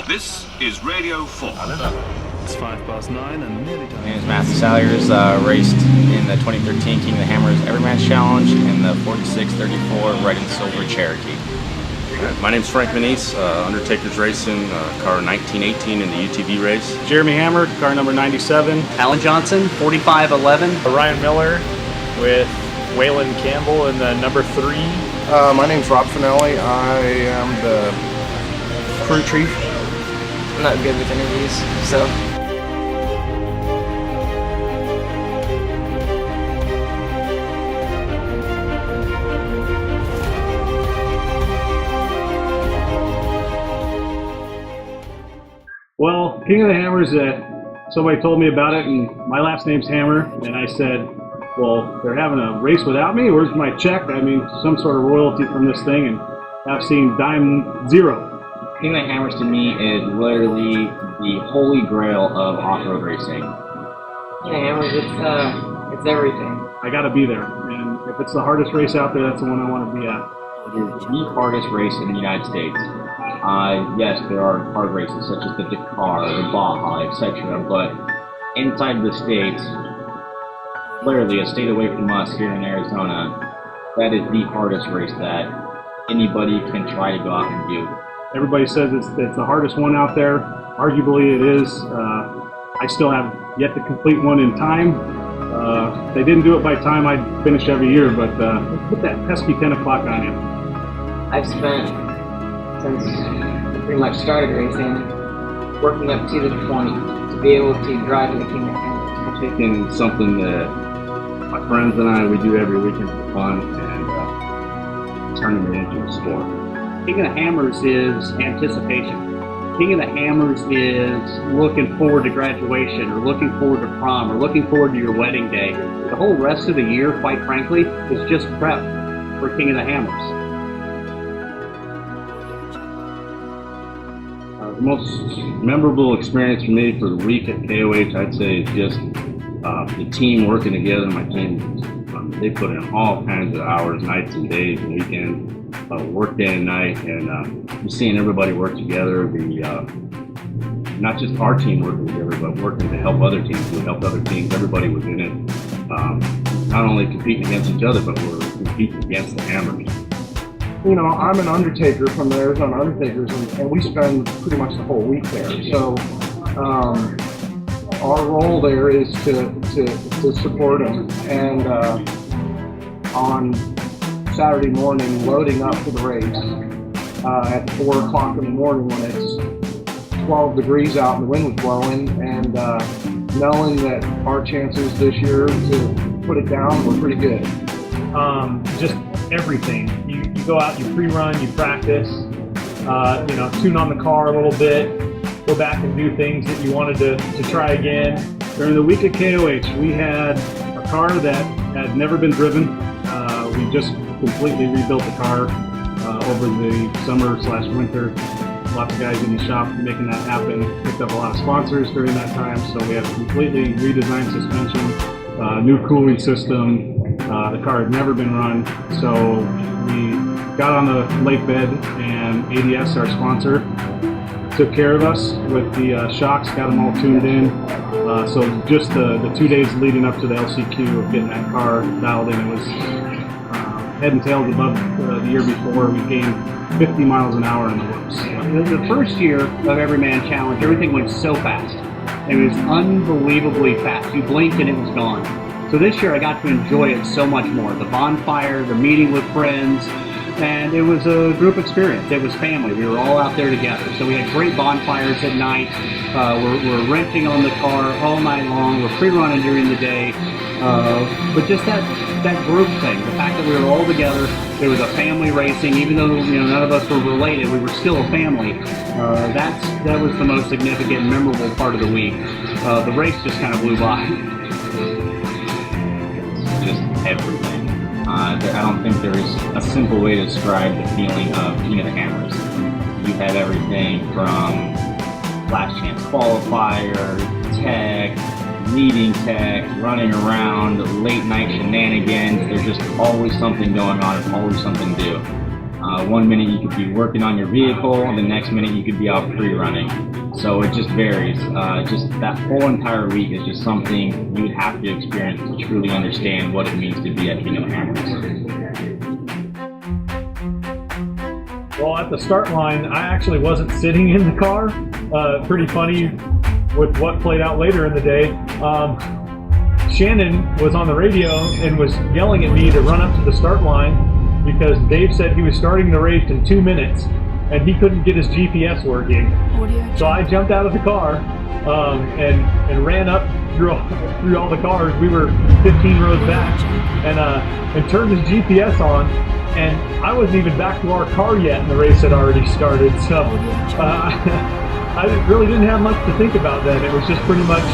This is Radio 4. It's 9:05 and nearly done. My name is Matthew Salyers, raced in the 2013 King of the Hammers Everyman Challenge in the 4634 Red and Silver Cherokee. My name's Frank Minice, Undertaker's Racing, car 1918 in the UTV race. Jeremy Hammer, car number 97. Alan Johnson, 4511. Ryan Miller with Wayland Campbell in the number 3. My name's Rob Finelli. I am the crew chief. I'm not good with interviews, so. Well, King of the Hammers, somebody told me about it, and my last name's Hammer, and I said, well, they're having a race without me? Where's my check? I mean, some sort of royalty from this thing, and I've seen dime zero. King of the Hammers to me is literally the holy grail of off-road racing. King of the Hammers, it's everything. I gotta be there, and if it's the hardest race out there, that's the one I want to be at. It is the hardest race in the United States. Yes, there are hard races such as the Dakar, the Baja, etc., but inside the States, literally a state away from us here in Arizona, that is the hardest race that anybody can try to go out and do. Everybody says it's the hardest one out there. Arguably it is. I still have yet to complete one in time. If they didn't do it by time, I'd finish every year, but put that pesky 10 o'clock on you. I've spent, since I pretty much started racing, working up to the point to be able to drive in the King of the Hammers. Taking something that my friends and I, we do every weekend for fun, and turning it into a sport. King of the Hammers is anticipation. King of the Hammers is looking forward to graduation, or looking forward to prom, or looking forward to your wedding day. The whole rest of the year, quite frankly, is just prep for King of the Hammers. The most memorable experience for me for the week at KOH, I'd say, is just the team working together. My team, they put in all kinds of hours, nights and days and weekends, work day and night, and just seeing everybody work together, not just our team working together, but working to help other teams. We helped other teams, everybody was in it, not only competing against each other, but we're competing against the Hammers. You know, I'm an Undertaker from the Arizona Undertakers, and we spend pretty much the whole week there. So our role there is to support them. And on Saturday morning, loading up for the race at 4 o'clock in the morning when it's 12 degrees out and the wind was blowing, and knowing that our chances this year to put it down were pretty good. Just everything. You go out, you pre-run, you practice, tune on the car a little bit, go back and do things that you wanted to try again. During the week at KOH, we had a car that had never been driven. We just completely rebuilt the car over the summer/winter. Lots of guys in the shop making that happen. Picked up a lot of sponsors during that time, so we had a completely redesigned suspension, new cooling system. The car had never been run, so we got on the lake bed, and ADS, our sponsor, took care of us with the shocks, got them all tuned in. So just the 2 days leading up to the LCQ of getting that car dialed in, it was head and tails above the year before. We gained 50 miles an hour in the whoops. The first year of Everyman Challenge, everything went so fast. It was unbelievably fast. You blinked and it was gone. So this year I got to enjoy it so much more. The bonfire, the meeting with friends, and it was a group experience. It was family. We were all out there together. So we had great bonfires at night. We're renting on the car all night long. We're pre-running during the day. But just that group thing, the fact that we were all together, there was a family racing, even though none of us were related, we were still a family. That was the most significant, memorable part of the week. The race just kind of blew by. Just everything. I don't think there is a simple way to describe the feeling of King of the Hammers. You have everything from last chance qualifier, tech, meeting tech, running around, late night shenanigans. There's just always something going on and always something to do. 1 minute you could be working on your vehicle, and the next minute you could be out pre-running. So it just varies. Just that whole entire week is just something you would have to experience to truly understand what it means to be at King of the Hammers. Well, at the start line, I actually wasn't sitting in the car. Pretty funny with what played out later in the day. Shannon was on the radio and was yelling at me to run up to the start line because Dave said he was starting the race in 2 minutes and he couldn't get his GPS working. So I jumped out of the car and ran up through all the cars. We were 15 rows back and turned his GPS on. And I wasn't even back to our car yet, and the race had already started. So I really didn't have much to think about then. It was just pretty much,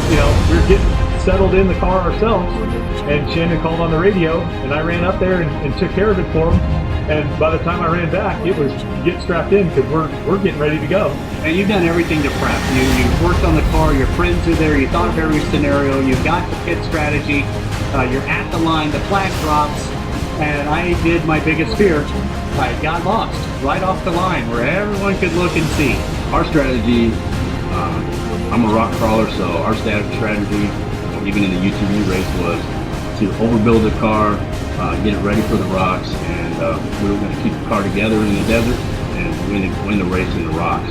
we were getting settled in the car ourselves. And Shannon called on the radio, and I ran up there and took care of it for him. And by the time I ran back, it was get strapped in because we're getting ready to go. And you've done everything to prep. You've worked on the car. Your friends are there. You thought of every scenario. You've got the pit strategy. You're at the line. The flag drops. And I did my biggest fear. I got lost right off the line where everyone could look and see. Our strategy, I'm a rock crawler, so our strategy, even in the UTV race, was to overbuild the car, get it ready for the rocks, and we were going to keep the car together in the desert and win the race in the rocks.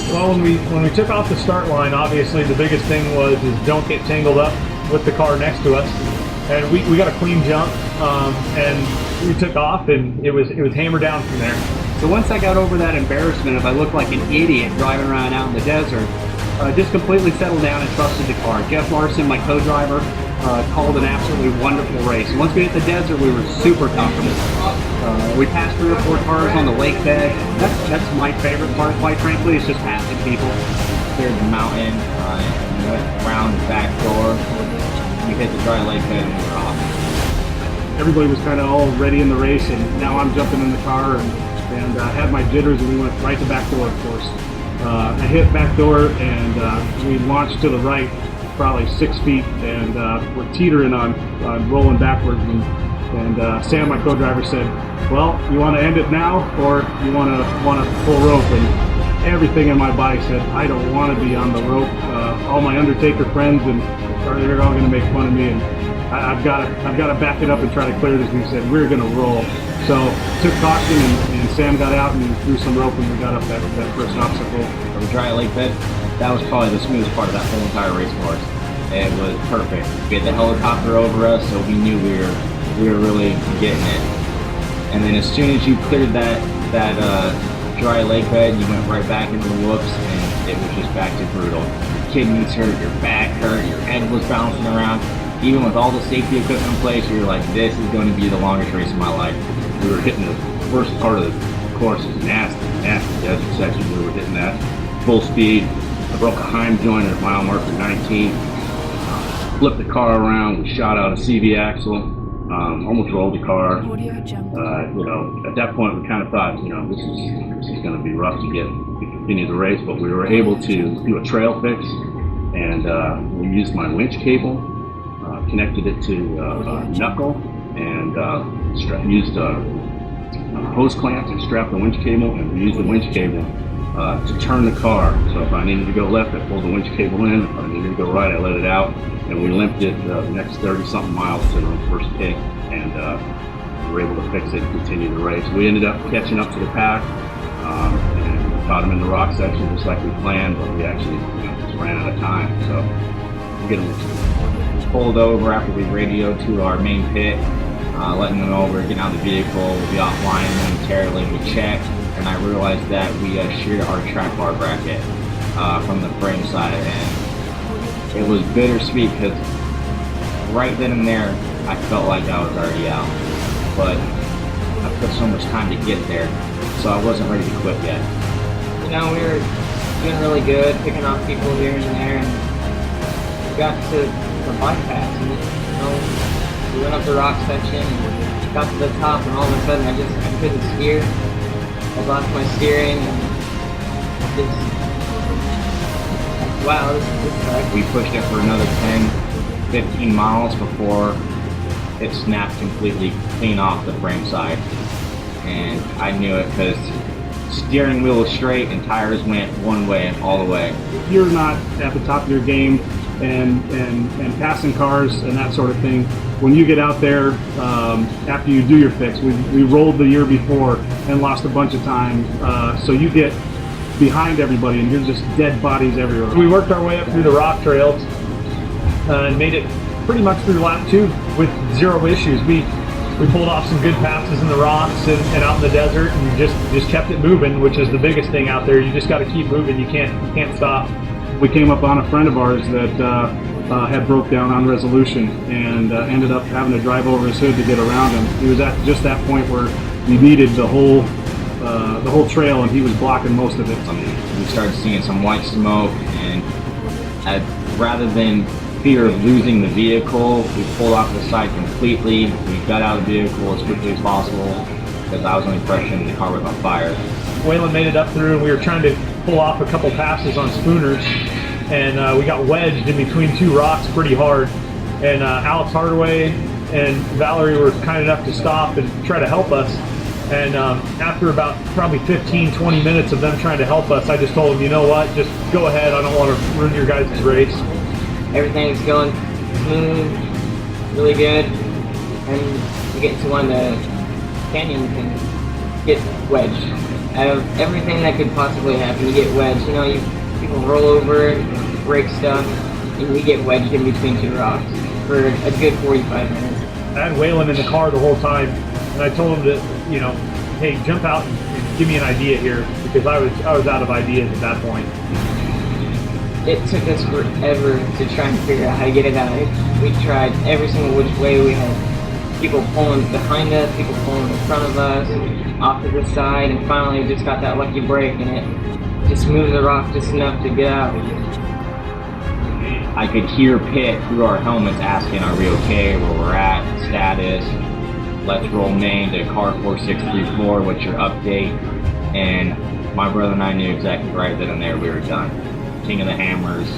Well, when we took off the start line, obviously the biggest thing is don't get tangled up with the car next to us. And we got a clean jump, and we took off, and it was hammer down from there. So once I got over that embarrassment of I looked like an idiot driving around out in the desert, just completely settled down and trusted the car. Jeff Larson, my co-driver, called an absolutely wonderful race. And once we hit the desert, we were super comfortable. We passed 3 or 4 cars on the lake bed. That's my favorite part, quite frankly, is just passing people. Cleared the mountain, and went around the back door. We hit the dry lake bed and we were off. Everybody was kind of all ready in the race, and now I'm jumping in the car and I had my jitters, and we went right to back door, of course. I hit back door, and we launched to the right, probably 6 feet, and we're teetering on rolling backwards. And Sam, my co-driver, said, "Well, you want to end it now, or you want to pull rope?" And everything in my body said, "I don't want to be on the rope." All my Undertaker friends they're all going to make fun of me, and I've got to back it up and try to clear this. And he said, "We're going to roll." So took caution, and Sam got out and threw some rope, and we got up that first obstacle. The dry lake bed, that was probably the smoothest part of that whole entire race course. It was perfect. We had the helicopter over us, so we knew we were really getting it. And then as soon as you cleared that dry lake bed, you went right back into the whoops, and it was just back to brutal. Your kidneys hurt, your back hurt, your head was bouncing around. Even with all the safety equipment in place, we were like, this is going to be the longest race of my life. We were hitting the first part of the course, is nasty desert section. We were hitting that full speed. I broke a Heim joint at mile marker 19. Flipped the car around. We shot out a CV axle. Almost rolled the car. At that point we kind of thought, this is going to be rough to continue the race, but we were able to do a trail fix, and we used my winch cable, connected it to a knuckle, and used a hose clamp to strap the winch cable, and we used the winch cable to turn the car. So if I needed to go left, I pulled the winch cable in. If I needed to go right, I let it out, and we limped it the next 30-something miles to the first pit, and we were able to fix it and continue the race. We ended up catching up to the pack, and caught them in the rock section just like we planned, but we actually just ran out of time. So we'll get them. Pulled over after we radioed to our main pit, letting them know we were getting out of the vehicle. We'll be offline momentarily. We checked, and I realized that we sheared our track bar bracket from the frame side, and it was bittersweet because right then and there I felt like I was already out, but I put so much time to get there, so I wasn't ready to quit yet. We were doing really good, picking off people here and there, and we got to the bike pass, and we went up the rock section and got to the top, and all of a sudden I couldn't steer. I lost my steering, and wow, this sucks. We pushed it for another 10-15 miles before it snapped completely clean off the frame side. and I knew it because steering wheel was straight and tires went one way all the way. If you're not at the top of your game and passing cars and that sort of thing, when you get out there after you do your fix, we rolled the year before and lost a bunch of time, so you get behind everybody and you're just dead bodies everywhere. We worked our way up through the rock trails and made it pretty much through lap 2 with 0 issues. We pulled off some good passes in the rocks and out in the desert, and just kept it moving, which is the biggest thing out there. You just got to keep moving. You can't stop. We came up on a friend of ours that had broke down on resolution and ended up having to drive over his hood to get around him. He was at just that point where we needed the whole trail, and he was blocking most of it. We started seeing some white smoke, and rather than fear of losing the vehicle, we pulled off the side completely. We got out of the vehicle as quickly as possible because I was only questioning the car was on fire. Wayland made it up through, and we were trying to pull off a couple passes on spooners, and we got wedged in between 2 rocks pretty hard. And Alex Hardaway and Valerie were kind enough to stop and try to help us. And after about probably 15-20 minutes of them trying to help us, I just told them, you know what, just go ahead. I don't want to ruin your guys' race. Everything's going smooth, really good, and we get into one of the canyons and get wedged. Out of everything that could possibly happen, you get wedged. You know, people roll over, break stuff, and you get wedged in between 2 rocks for a good 45 minutes. I had Wayland in the car the whole time, and I told him to, you know, hey, jump out and give me an idea here, because I was out of ideas at that point. It took us forever to try and figure out how to get it out. We tried every single which way. We had people pulling behind us, people pulling in front of us, off to the side, and finally we just got that lucky break, and it just moved the rock just enough to get out. I could hear Pitt through our helmets asking, are we okay, where we're at, status, let's roll main to car 4634, what's your update? And my brother and I knew exactly right then and there we were done. King of the Hammers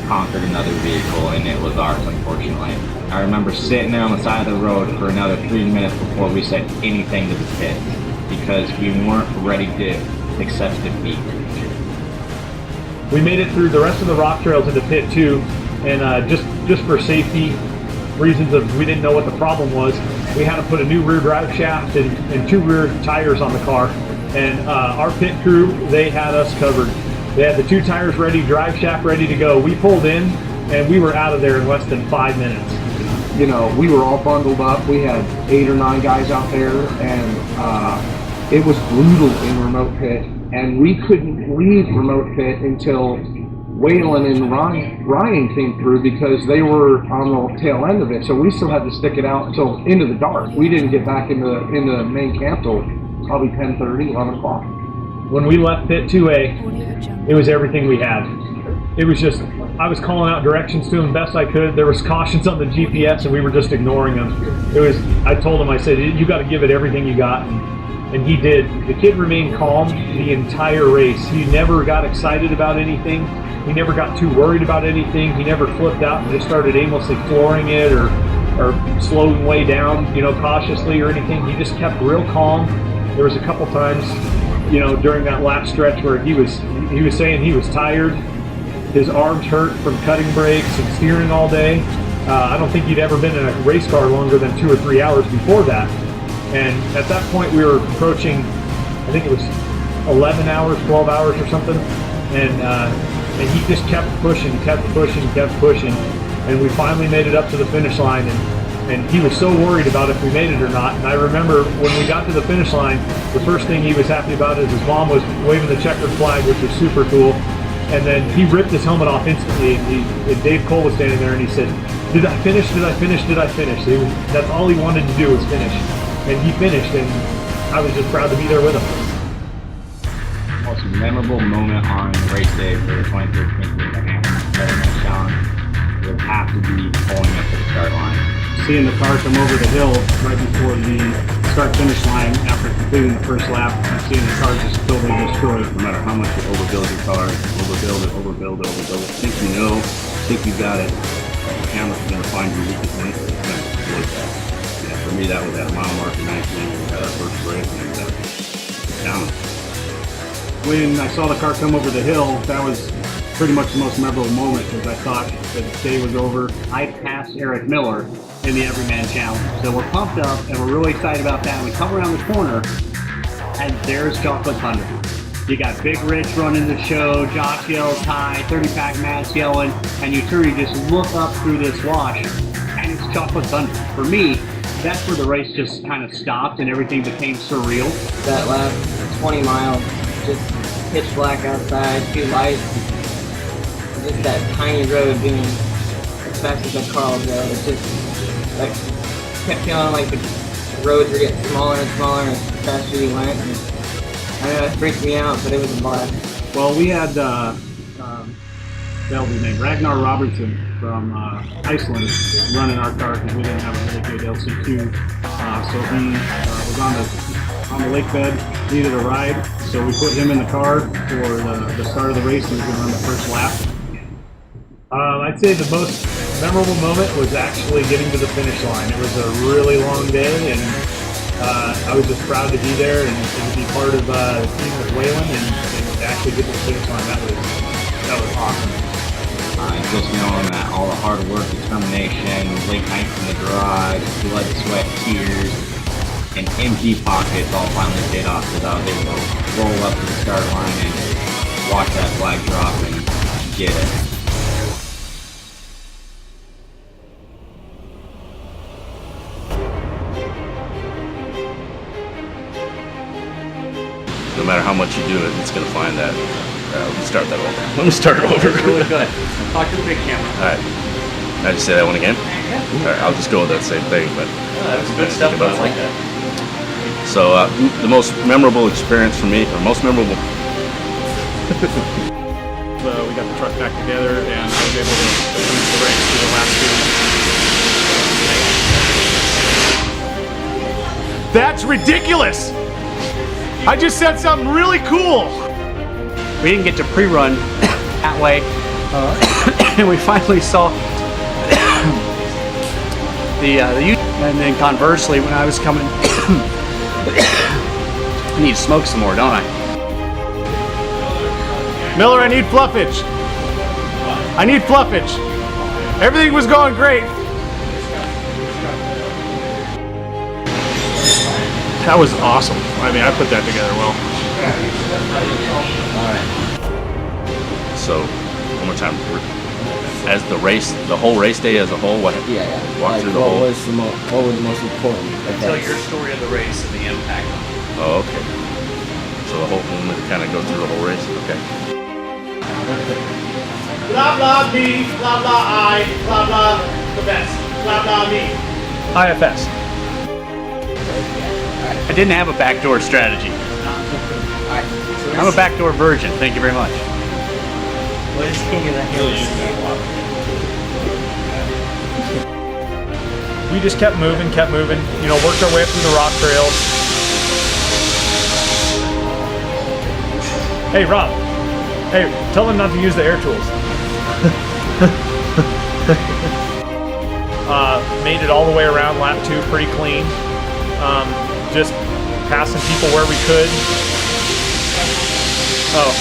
conquered another vehicle, and it was ours, unfortunately. I remember sitting there on the side of the road for another 3 minutes before we said anything to the pit, because we weren't ready to accept defeat. We made it through the rest of the rock trails into pit 2, and just for safety reasons of we didn't know what the problem was, we had to put a new rear drive shaft and 2 rear tires on the car, and our pit crew, they had us covered. They had the 2 tires ready, drive shaft ready to go. We pulled in, and we were out of there in less than 5 minutes. You know, we were all bundled up. We had 8 or 9 guys out there, and it was brutal in remote pit. And we couldn't leave remote pit until Wayland and Ryan came through, because they were on the tail end of it. So we still had to stick it out until into the dark. We didn't get back into main camp till probably 10:30, 11 o'clock. When we left pit 2A, it was everything we had. It was just, I was calling out directions to him best I could. There was cautions on the GPS, and we were just ignoring them. I told him, I said, you got to give it everything you got. And he did. The kid remained calm the entire race. He never got excited about anything. He never got too worried about anything. He never flipped out and just started aimlessly flooring it or slowing way down, you know, cautiously or anything. He just kept real calm. There was a couple times, you know, during that last stretch where he was saying he was tired. His arms hurt from cutting brakes and steering all day. I don't think he'd ever been in a race car longer than 2 or 3 hours before that. And at that point we were approaching, I think it was 11 hours, 12 hours or something. And he just kept pushing. And we finally made it up to the finish line. And he was so worried about if we made it or not. And I remember when we got to the finish line, the first thing he was happy about is his mom was waving the checkered flag, which was super cool. And then he ripped his helmet off instantly, and Dave Cole was standing there, and he said, did I finish? That's all he wanted to do was finish. And he finished, and I was just proud to be there with him. Most memorable moment on race day for the 23rd King of the Hammers challenge would have to be pulling up to the start line. Seeing the car come over the hill right before the start-finish line after completing the first lap, and seeing the car just totally destroyed. No matter how much you overbuild your car, overbuild it, think you know, think you got it, the camera's going to find your weakest link, it's going to exploit that. Yeah. for me, that was at mile marker 19 when we had our first race, and down. When I saw the car come over the hill, that was pretty much the most memorable moment because I thought that the day was over. I passed Eric Miller in the Everyman Challenge. So we're pumped up and we're really excited about that. We come around the corner and there's Chocolate Thunder. You got Big Rich running the show, Josh yells hi, 30-pack Matt's yelling, and you turn, you just look up through this wash and it's Chocolate Thunder. For me, that's where the race just kind of stopped and everything became surreal. That last 20 miles, just pitch black outside, too light. Just that tiny road being as fast as the car will go. It just like kept feeling like the roads were getting smaller and smaller as faster you went. And I know it freaked me out, but it was a blast. Well, we had that'll be named Ragnar Robertson from Iceland running our car because we didn't have a really good LCQ. So he was on the lake bed, needed a ride, so we put him in the car for the start of the race and he was going to run the first lap. I'd say the most memorable moment was actually getting to the finish line. It was a really long day, and I was just proud to be there and to be part of the team with Wayland and actually get to the finish line. That was awesome. Just knowing that all the hard work, determination, late nights in the garage, blood, sweat, tears, and empty pockets all finally paid off because I was able to roll up to the start line and watch that flag drop and get it. No matter how much you do it, it's going to find that. Let me start that over. Let me start it over. Really good. Talk to the big camera. All right. Can I just say that one again? All right, I'll just go with that same thing. But That was good stuff. I like that. so the most memorable experience for me, or most memorable. We got the truck back together and I was able to finish the race through the last two. That's ridiculous! I just said something really cool! We didn't get to pre-run that way, and we finally saw the and then conversely, when I was coming, I need to smoke some more, don't I? Miller, I need fluffage. I need fluffage. Everything was going great. That was awesome. I mean, I put that together well. So one more time. As the whole race day as a whole, what? Yeah. Walk through the whole. What was the most important? Tell your story of the race and the impact. Oh, okay. So the whole, we'll kind of go through the whole race. Okay. Blah blah me, blah blah I, blah blah the best, blah blah me. IFS. I didn't have a backdoor strategy. I'm a backdoor virgin. Thank you very much. What is King of the Hills? We just kept moving, you know, worked our way up through the rock trails. Hey, Rob. Hey, tell them not to use the air tools. Made it all the way around lap 2 pretty clean. Just passing people where we could. Oh.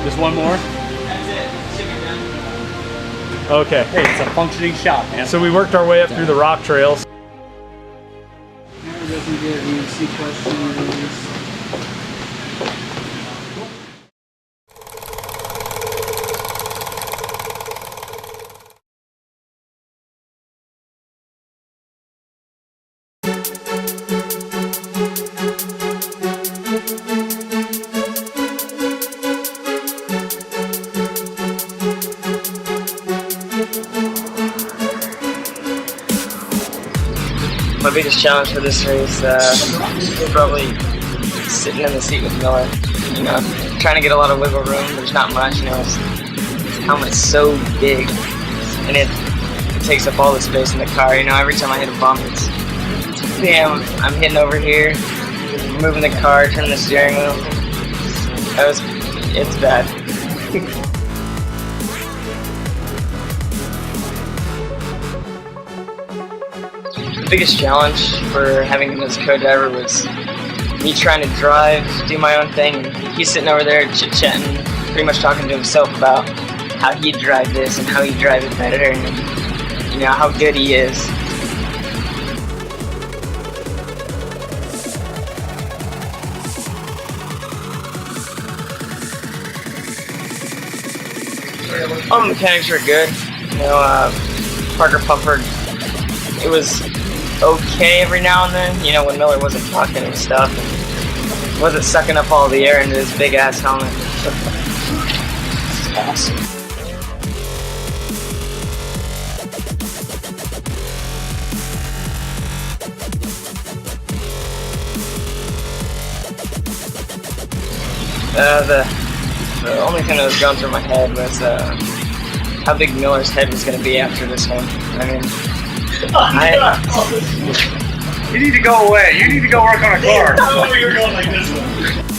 Just one more? Okay. Hey, it's a functioning shop, man. So we worked our way up through the rock trails. Doesn't get UC questions. My biggest challenge for this race is probably sitting in the seat with Miller. You know, trying to get a lot of wiggle room. There's not much. You know, the helmet's so big, and it takes up all the space in the car. You know, every time I hit a bump, it's damn. I'm hitting over here, moving the car, turning the steering wheel. It's bad. biggest challenge for having him as co-driver was me trying to drive, do my own thing. He's sitting over there chit-chatting, pretty much talking to himself about how he'd drive this and how he'd drive it better, and you know how good he is. All the mechanics were good. You know, Parker Pumper, it was okay every now and then, you know, when Miller wasn't talking and stuff, and wasn't sucking up all the air into his big ass helmet. It's awesome. The only thing that was going through my head was how big Miller's head was going to be after this one. I mean, You need to go away. You need to go work on a car. I thought you were going like this one.